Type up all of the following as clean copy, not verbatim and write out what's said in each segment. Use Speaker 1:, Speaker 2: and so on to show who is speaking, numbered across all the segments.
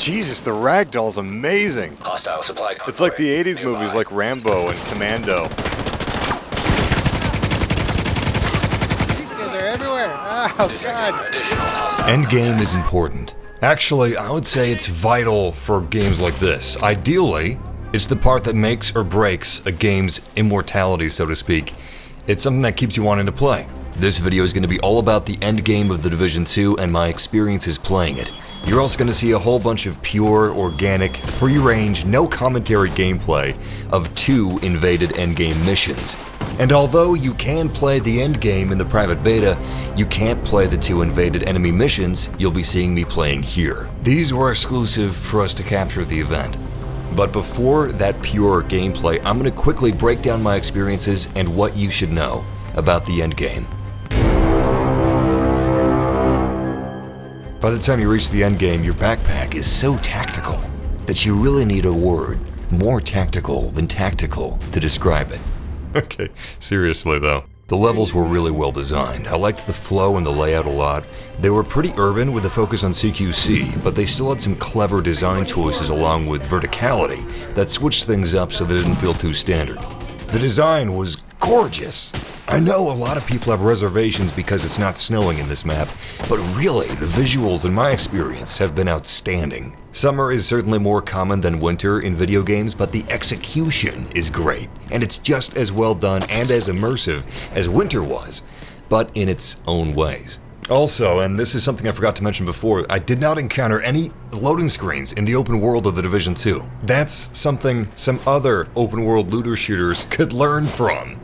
Speaker 1: Jesus, the ragdoll's amazing.
Speaker 2: Hostile supply convoy.
Speaker 1: It's like the 80s
Speaker 2: Nearby.
Speaker 1: movies like Rambo and Commando.
Speaker 3: These guys are everywhere. Oh, God.
Speaker 2: Additional hostile
Speaker 4: Endgame is important. Actually, I would say it's vital for games like this. Ideally, it's the part that makes or breaks a game's immortality, so to speak. It's something that keeps you wanting to play. This video is going to be all about the endgame of The Division 2 and my experiences playing it. You're also going to see a whole bunch of pure, organic, free-range, no commentary gameplay of 2 invaded endgame missions. And although you can play the endgame in the private beta, you can't play the 2 invaded enemy missions you'll be seeing me playing here. These were exclusive for us to capture the event. But before that pure gameplay, I'm going to quickly break down my experiences and what you should know about the endgame. By the time you reach the endgame, your backpack is so tactical that you really need a word more tactical than tactical to describe it. Okay, seriously though. The levels were really well designed. I liked the flow and the layout a lot. They were pretty urban with a focus on CQC, but they still had some clever design choices along with verticality that switched things up so they didn't feel too standard. The design was gorgeous. I know a lot of people have reservations because it's not snowing in this map, but really, the visuals in my experience have been outstanding. Summer is certainly more common than winter in video games, but the execution is great, and it's just as well done and as immersive as winter was, but in its own ways. Also, and this is something I forgot to mention before, I did not encounter any loading screens in the open world of The Division 2. That's something some other open world looter shooters could learn from.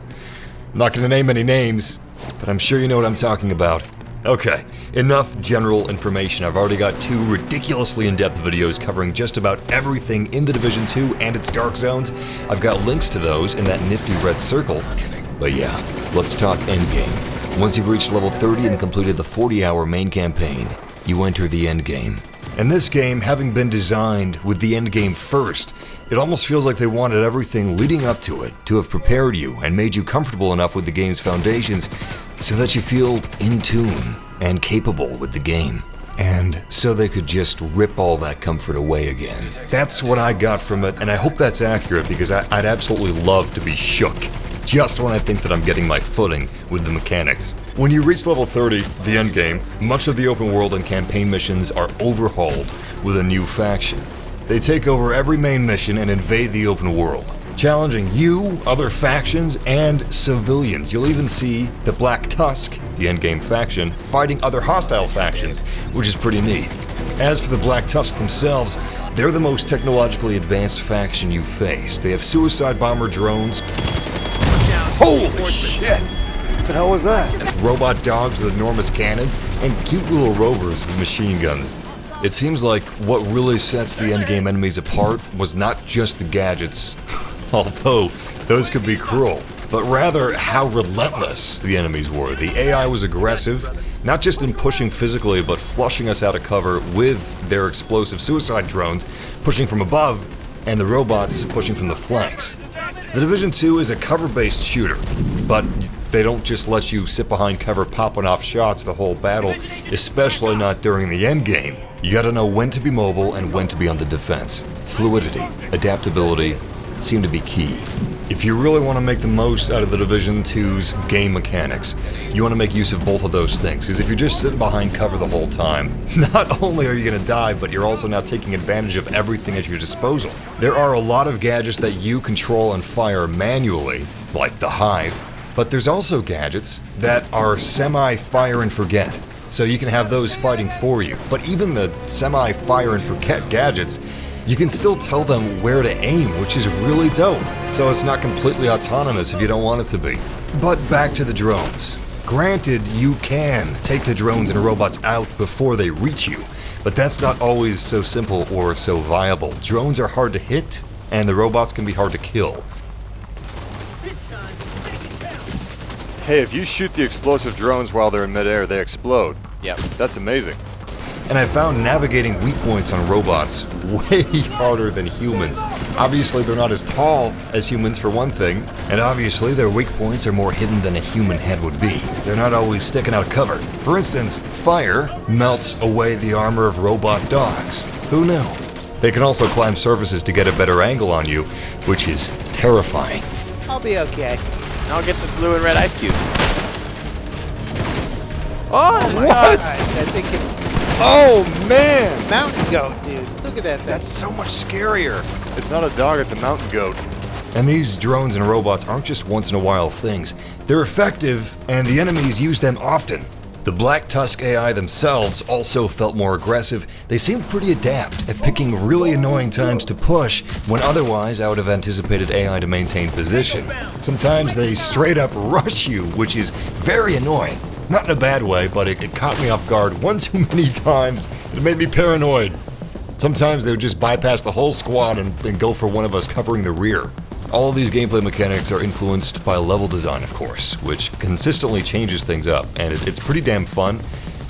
Speaker 4: I'm not going to name any names, but I'm sure you know what I'm talking about. Okay, enough general information. I've already got 2 ridiculously in-depth videos covering just about everything in The Division 2 and its dark zones. I've got links to those in that nifty red circle. But yeah, let's talk endgame. Once you've reached level 30 and completed the 40-hour main campaign, you enter the endgame. And this game, having been designed with the endgame first, it almost feels like they wanted everything leading up to it to have prepared you and made you comfortable enough with the game's foundations so that you feel in tune and capable with the game. And so they could just rip all that comfort away again. That's what I got from it, and I hope that's accurate because I'd absolutely love to be shook just when I think that I'm getting my footing with the mechanics. When you reach level 30, the endgame, much of the open world and campaign missions are overhauled with a new faction. They take over every main mission and invade the open world, challenging you, other factions, and civilians. You'll even see the Black Tusk, the endgame faction, fighting other hostile factions, which is pretty neat. As for the Black Tusk themselves, they're the most technologically advanced faction you've faced. They have suicide bomber drones. Holy shit!
Speaker 1: What the hell was that?
Speaker 4: Robot dogs with enormous cannons, and cute little rovers with machine guns. It seems like what really sets the endgame enemies apart was not just the gadgets, although those could be cruel, but rather how relentless the enemies were. The AI was aggressive, not just in pushing physically, but flushing us out of cover with their explosive suicide drones pushing from above, and the robots pushing from the flanks. The Division 2 is a cover-based shooter, but they don't just let you sit behind cover popping off shots the whole battle, especially not during the endgame. You gotta know when to be mobile and when to be on the defense. Fluidity, adaptability seem to be key. If you really want to make the most out of the Division 2's game mechanics, you want to make use of both of those things, because if you're just sitting behind cover the whole time, not only are you going to die, but you're also now taking advantage of everything at your disposal. There are a lot of gadgets that you control and fire manually, like the Hive, but there's also gadgets that are semi-fire and forget, so you can have those fighting for you. But even the semi-fire and forget gadgets, you can still tell them where to aim, which is really dope. So it's not completely autonomous if you don't want it to be. But back to the drones. Granted, you can take the drones and robots out before they reach you, but that's not always so simple or so viable. Drones are hard to hit, and the robots can be hard to kill.
Speaker 1: Hey, if you shoot the explosive drones while they're in midair, they explode.
Speaker 3: Yep.
Speaker 1: That's amazing.
Speaker 4: And I found navigating weak points on robots way harder than humans. Obviously, they're not as tall as humans for one thing, and obviously their weak points are more hidden than a human head would be. They're not always sticking out cover. For instance, fire melts away the armor of robot dogs. Who knew? They can also climb surfaces to get a better angle on you, which is terrifying.
Speaker 3: I'll be okay.
Speaker 2: And I'll get the blue and red ice cubes. Oh,
Speaker 1: What?
Speaker 3: I think it's
Speaker 1: Oh, man!
Speaker 3: mountain goat, dude. Look at that thing.
Speaker 1: That's so much scarier. It's not a dog, it's a mountain goat.
Speaker 4: And these drones and robots aren't just once in a while things. They're effective, and the enemies use them often. The Black Tusk AI themselves also felt more aggressive. They seemed pretty adept at picking really annoying times to push when otherwise I would have anticipated AI to maintain position. Sometimes they straight up rush you, which is very annoying. Not in a bad way, but it caught me off guard one too many times. It made me paranoid. Sometimes they would just bypass the whole squad and go for one of us covering the rear. All of these gameplay mechanics are influenced by level design, of course, which consistently changes things up, and it's pretty damn fun.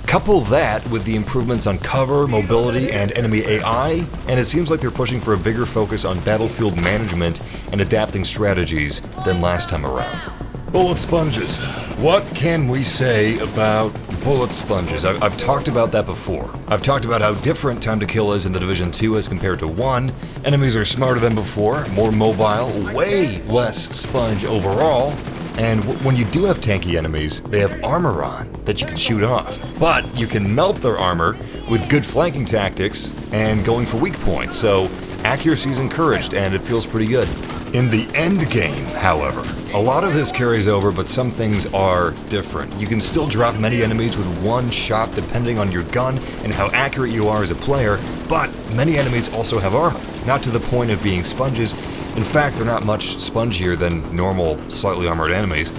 Speaker 4: Couple that with the improvements on cover, mobility, and enemy AI, and it seems like they're pushing for a bigger focus on battlefield management and adapting strategies than last time around. Bullet sponges. What can we say about bullet sponges? I've talked about that before. I've talked about how different time to kill is in the Division 2 as compared to 1. Enemies are smarter than before, more mobile, way less sponge overall. And when you do have tanky enemies, they have armor on that you can shoot off. But you can melt their armor with good flanking tactics and going for weak points, so accuracy is encouraged and it feels pretty good. In the end game, however, a lot of this carries over, but some things are different. You can still drop many enemies with one shot depending on your gun and how accurate you are as a player, but many enemies also have armor, not to the point of being sponges. In fact, they're not much spongier than normal, slightly armored enemies.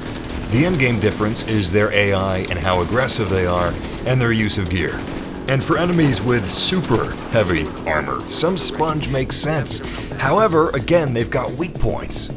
Speaker 4: The endgame difference is their AI and how aggressive they are, and their use of gear. And for enemies with super heavy armor, some sponge makes sense. However, again, they've got weak points.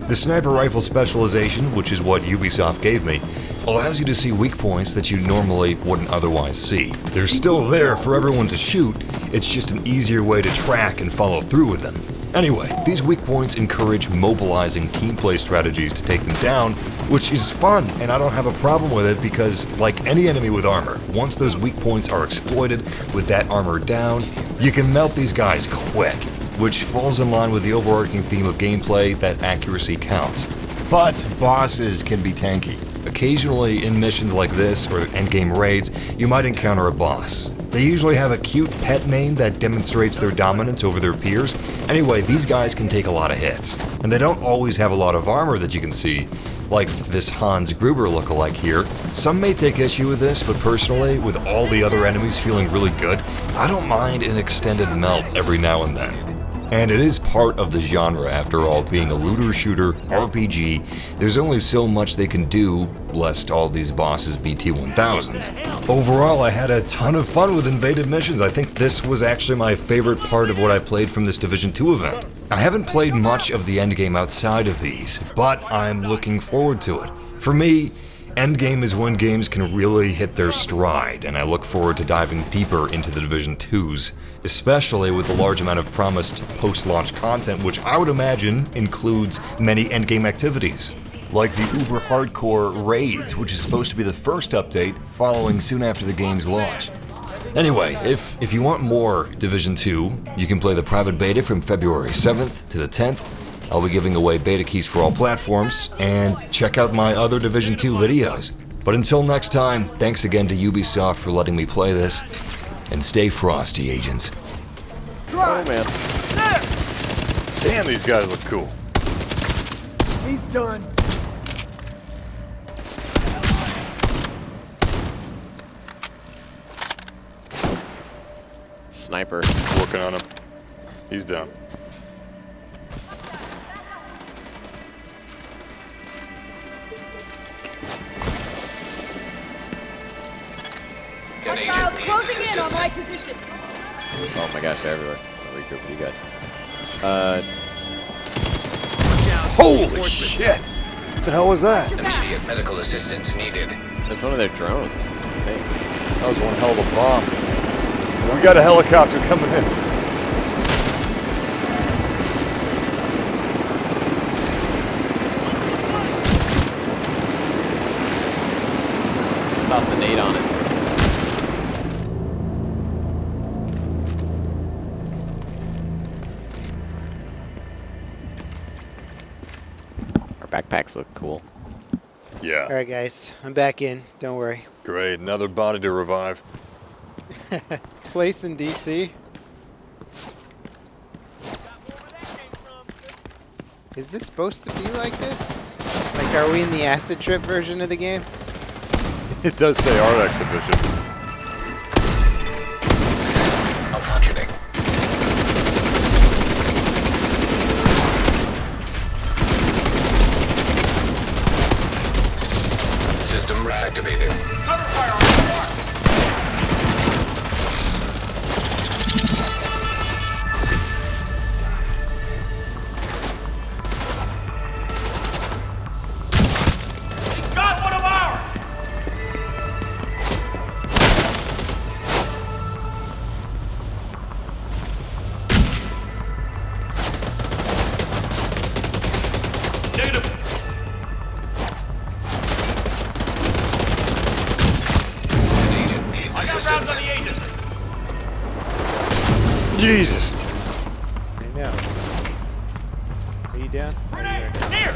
Speaker 4: The sniper rifle specialization, which is what Ubisoft gave me, allows you to see weak points that you normally wouldn't otherwise see. They're still there for everyone to shoot, it's just an easier way to track and follow through with them. Anyway, these weak points encourage mobilizing team play strategies to take them down, which is fun, and I don't have a problem with it because, like any enemy with armor, once those weak points are exploited with that armor down, you can melt these guys quick, which falls in line with the overarching theme of gameplay that accuracy counts. But bosses can be tanky. Occasionally, in missions like this or endgame raids, you might encounter a boss. They usually have a cute pet name that demonstrates their dominance over their peers. Anyway, these guys can take a lot of hits. And they don't always have a lot of armor that you can see, like this Hans Gruber lookalike here. Some may take issue with this, but personally, with all the other enemies feeling really good, I don't mind an extended melt every now and then. And it is part of the genre, after all, being a looter-shooter RPG. There's only so much they can do, lest all these bosses be T-1000s. Overall, I had a ton of fun with invaded missions. I think this was actually my favorite part of what I played from this Division 2 event. I haven't played much of the endgame outside of these, but I'm looking forward to it. For me, endgame is when games can really hit their stride, and I look forward to diving deeper into the Division 2s, especially with the large amount of promised post-launch content, which I would imagine includes many endgame activities, like the uber hardcore raids, which is supposed to be the first update following soon after the game's launch. Anyway, if you want more Division 2, you can play the private beta from February 7th to the 10th. I'll be giving away beta keys for all platforms, and check out my other Division 2 videos. But until next time, thanks again to Ubisoft for letting me play this, and stay frosty, agents.
Speaker 1: Oh man. Damn, these guys look cool.
Speaker 3: He's done.
Speaker 2: Sniper.
Speaker 1: Working on him. He's down.
Speaker 5: Hostiles closing in on my position.
Speaker 2: Oh my gosh, they're everywhere. I'll regroup with you guys.
Speaker 1: Holy shit! What the hell was that?
Speaker 6: Immediate medical assistance needed.
Speaker 2: That's one of their drones, I think.
Speaker 1: That was one hell of a bomb. We got a helicopter coming in.
Speaker 2: Toss a nade on it. backpacks look cool.
Speaker 1: Yeah.
Speaker 3: All right, guys, I'm back in. Don't worry.
Speaker 1: Great. Another body to revive.
Speaker 3: Place in DC. Is this supposed to be like this? Like, are we in the acid trip version of the game?
Speaker 1: It does say art exhibition.
Speaker 6: Malfunctioning. System reactivated.
Speaker 1: Jesus.
Speaker 3: I know. Are you down?
Speaker 7: Here!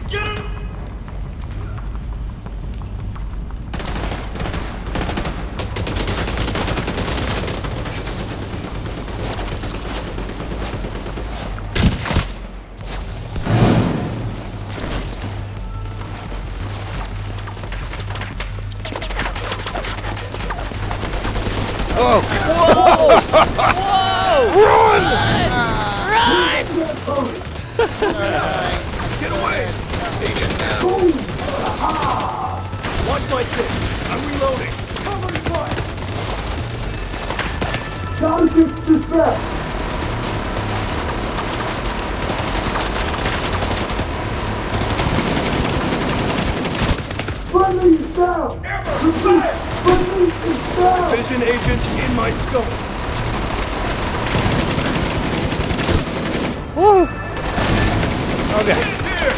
Speaker 7: Get him!
Speaker 6: Agent down.
Speaker 7: Watch my six. I'm reloading. Cover fire. Vision agent in my scope.
Speaker 3: Okay.
Speaker 7: Here!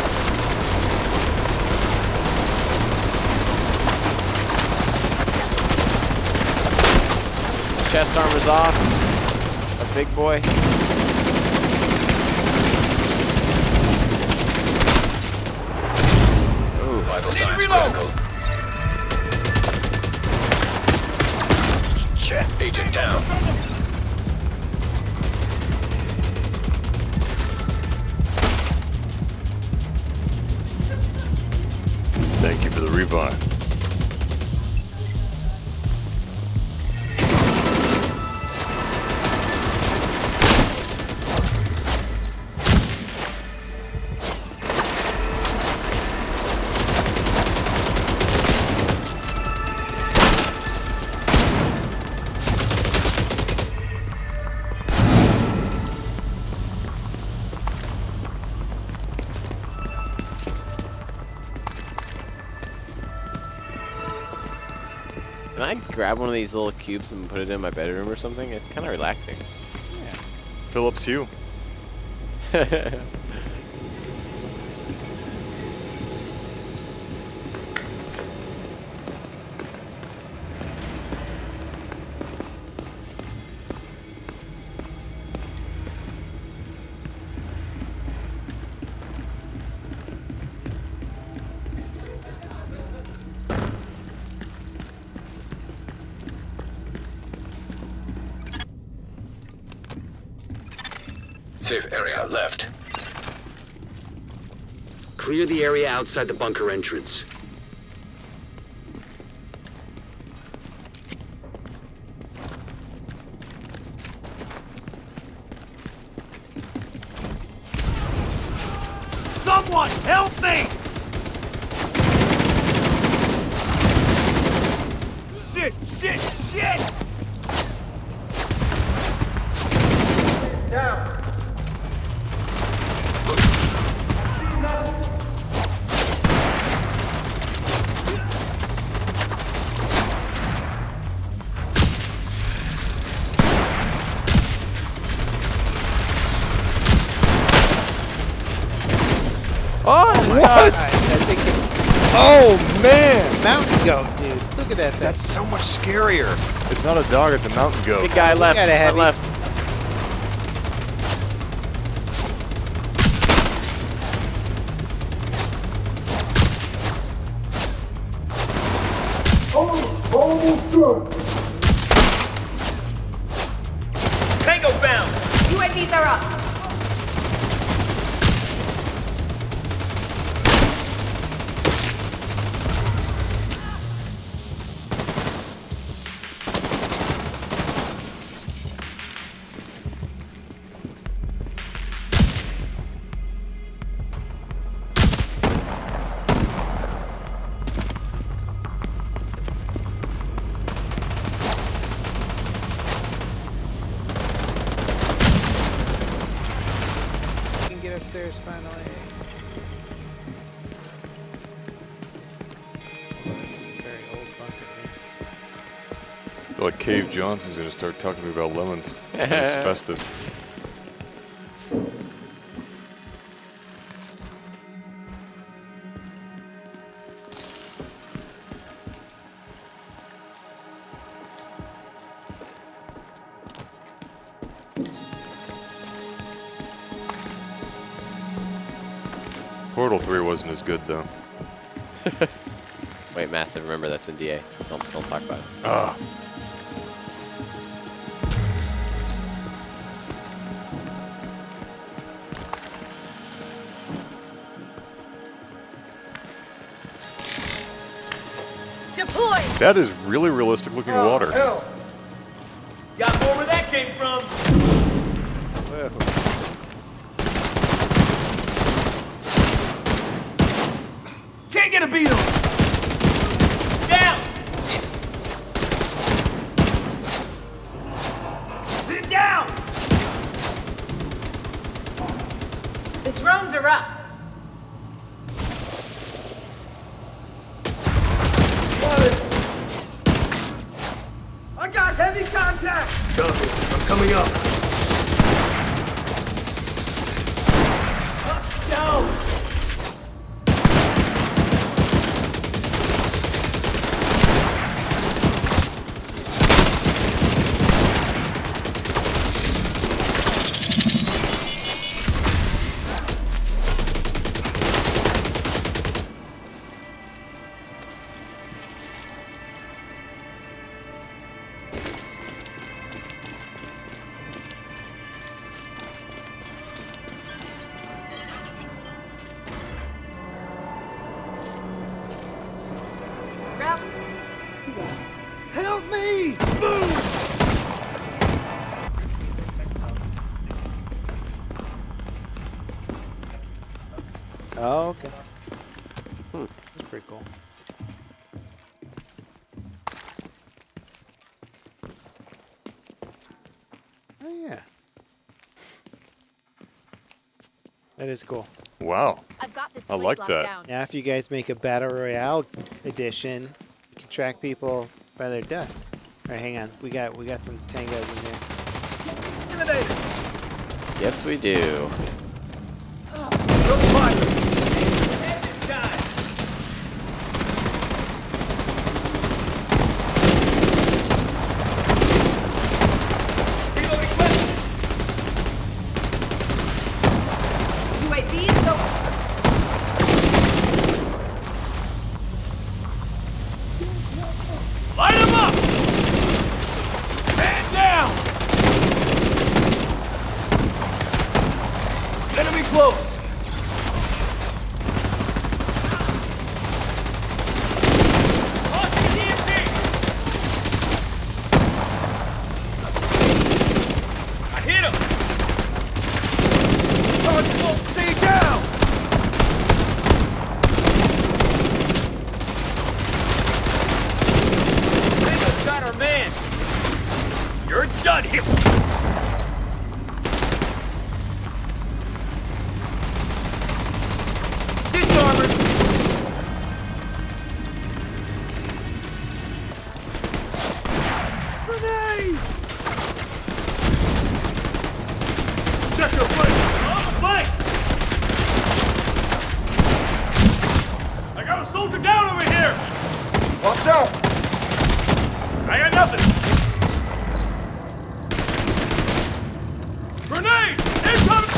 Speaker 2: Chest armor's off. A big boy. Ooh,
Speaker 6: Vital
Speaker 7: to
Speaker 6: signs
Speaker 7: reload.
Speaker 6: critical. Agent down.
Speaker 1: Thank you for the revive.
Speaker 2: Can I grab one of these little cubes and put it in my bedroom or something? It's kind of relaxing.
Speaker 1: Phillips Hue.
Speaker 6: Safe area left.
Speaker 8: Clear the area outside the bunker entrance.
Speaker 7: Someone help me! Shit! Shit! Shit! Down.
Speaker 1: What?
Speaker 3: I think
Speaker 1: Oh man!
Speaker 3: mountain goat, dude. Look at that thing.
Speaker 1: That's so much scarier. It's not a dog, it's a mountain goat.
Speaker 2: Big guy left.
Speaker 3: got a
Speaker 2: Front
Speaker 3: heavy.
Speaker 2: left.
Speaker 7: Tango found!
Speaker 5: UAVs are up.
Speaker 3: Get upstairs finally. This is a very old bunker, man.
Speaker 1: Like Cave Johnson's gonna start talking to me about lemons and asbestos. Portal 3 wasn't as good though.
Speaker 2: Wait, Massive, remember that's in DA. Don't talk about it.
Speaker 1: Ah.
Speaker 5: Deploy.
Speaker 1: That is really realistic looking water.
Speaker 7: Hell! Got more where that came from! Can't get a beat on him! Down! Get down!
Speaker 5: The drones are up.
Speaker 7: I got heavy contact! Copy. I'm coming up. Down!
Speaker 5: Grab.
Speaker 7: Help me! Move!
Speaker 3: Oh, okay. That's pretty cool. Oh yeah. That is cool.
Speaker 1: Wow.
Speaker 5: I've got this
Speaker 1: I
Speaker 5: place
Speaker 1: like
Speaker 5: locked
Speaker 1: that.
Speaker 5: down.
Speaker 3: Now, if you guys make a Battle Royale edition, you can track people by their dust. All right, hang on. We got some tangos in here.
Speaker 7: Intimidated!
Speaker 2: Yes, we do.
Speaker 7: Look fire! End time! Reloading weapon!
Speaker 5: UAVs go.
Speaker 7: Light him up! Man down! Enemy close! Launching an EMP! I hit him! Target won't stay down! Tango's got our man! You're done here! Disarmored! Grenade! Check your flank! On the flank! I got a soldier down over here! Watch out! I got nothing! Grenade! Incoming!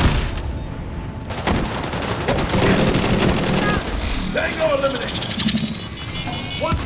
Speaker 7: Tango eliminated! One!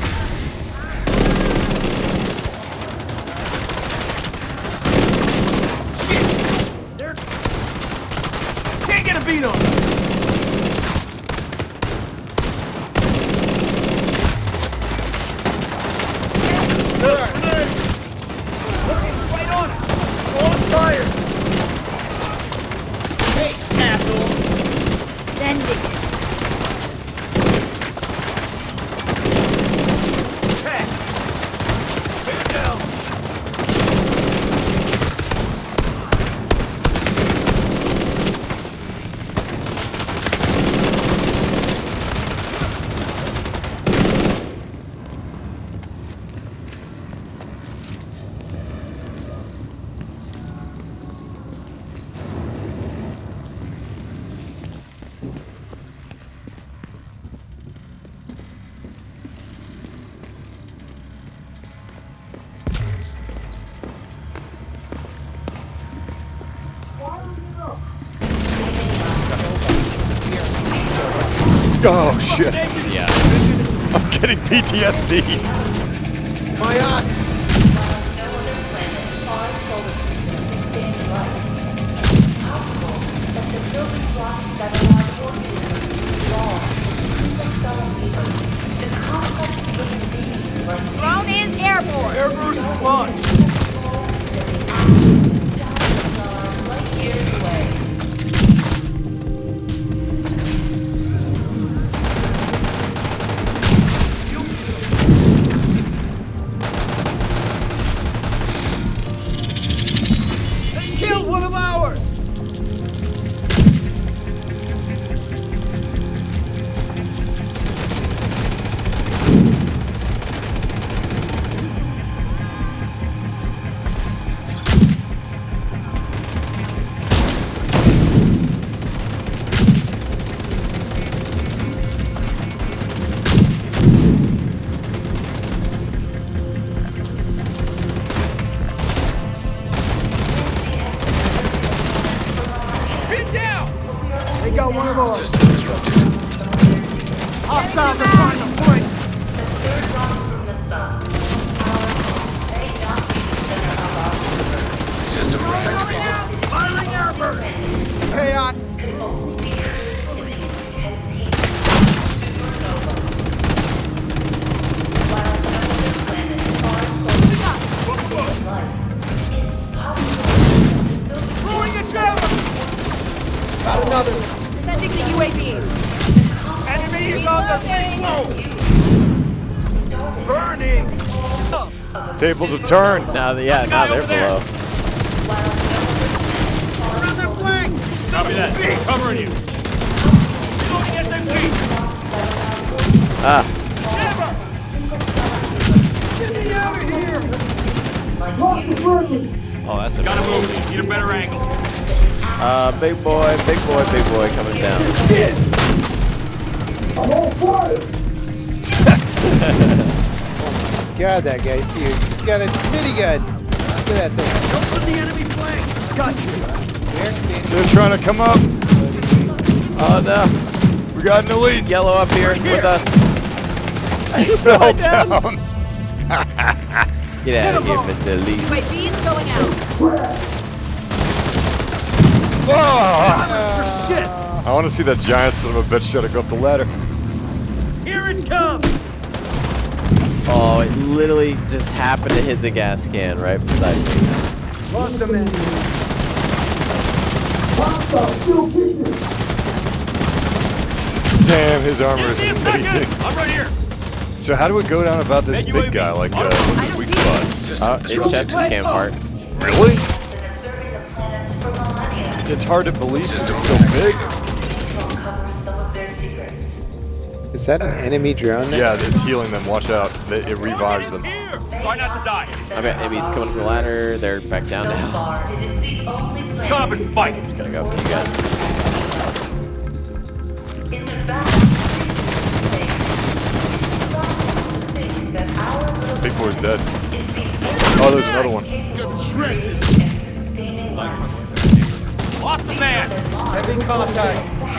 Speaker 1: Oh shit!
Speaker 2: Yeah.
Speaker 1: I'm getting PTSD.
Speaker 7: My eye!
Speaker 5: Drone is airborne.
Speaker 7: Air burst launched! They killed one of ours! Pin down! They got one of ours.
Speaker 6: System disrupted.
Speaker 7: Hostiles are trying to flank!
Speaker 6: System reactivated.
Speaker 7: Firing airburst! Hey, I... Throwing a jammer! Got another!
Speaker 5: Sending the UAVs.
Speaker 7: Enemy is on the
Speaker 5: Reloading.
Speaker 7: floor! Burning!
Speaker 1: Tables have turned.
Speaker 2: Now, now they're below.
Speaker 7: Around their flank! Copy that. Covering you. Reloading SMG!
Speaker 2: Ah,
Speaker 7: Jammer! Get me out of here!
Speaker 2: oh, that's a
Speaker 7: Gotta move. Need a better angle.
Speaker 2: big boy coming down.
Speaker 3: God, that guy's huge. He's got a minigun. Look at that thing.
Speaker 7: Don't put the enemy flank. Got you.
Speaker 3: They're standing.
Speaker 1: They're trying to come up.
Speaker 2: Oh no,
Speaker 1: We got an elite.
Speaker 2: yellow up here with us.
Speaker 1: He fell down.
Speaker 2: Get out of here, Mr. Lee.
Speaker 5: UAVs going out.
Speaker 1: Oh,
Speaker 7: Shit!
Speaker 1: I want to see that giant son of a bitch try to go up the ladder.
Speaker 7: Here it comes!
Speaker 2: Oh, it literally just happened to hit the gas can right beside me.
Speaker 7: Lost a man.
Speaker 1: Damn, his armor is
Speaker 7: Give me a second.
Speaker 1: amazing.
Speaker 7: I'm right here.
Speaker 1: So how do we go down about this
Speaker 7: Hey,
Speaker 1: big
Speaker 7: UAV.
Speaker 1: guy? Like, what's his weak spot?
Speaker 6: System
Speaker 2: His
Speaker 6: disrupted.
Speaker 2: chest just came apart.
Speaker 1: Really? It's hard to believe because it's so big.
Speaker 3: Is that an enemy drone there?
Speaker 1: Yeah, it's healing them. Watch out. It revives them.
Speaker 7: Here. Try not to die.
Speaker 2: I've got enemies coming up the ladder. They're back down now.
Speaker 7: Shut up and fight.
Speaker 2: Gotta go up to you guys.
Speaker 1: Big boy's dead. Oh, there's another one.
Speaker 7: Lost the man. Heavy contact.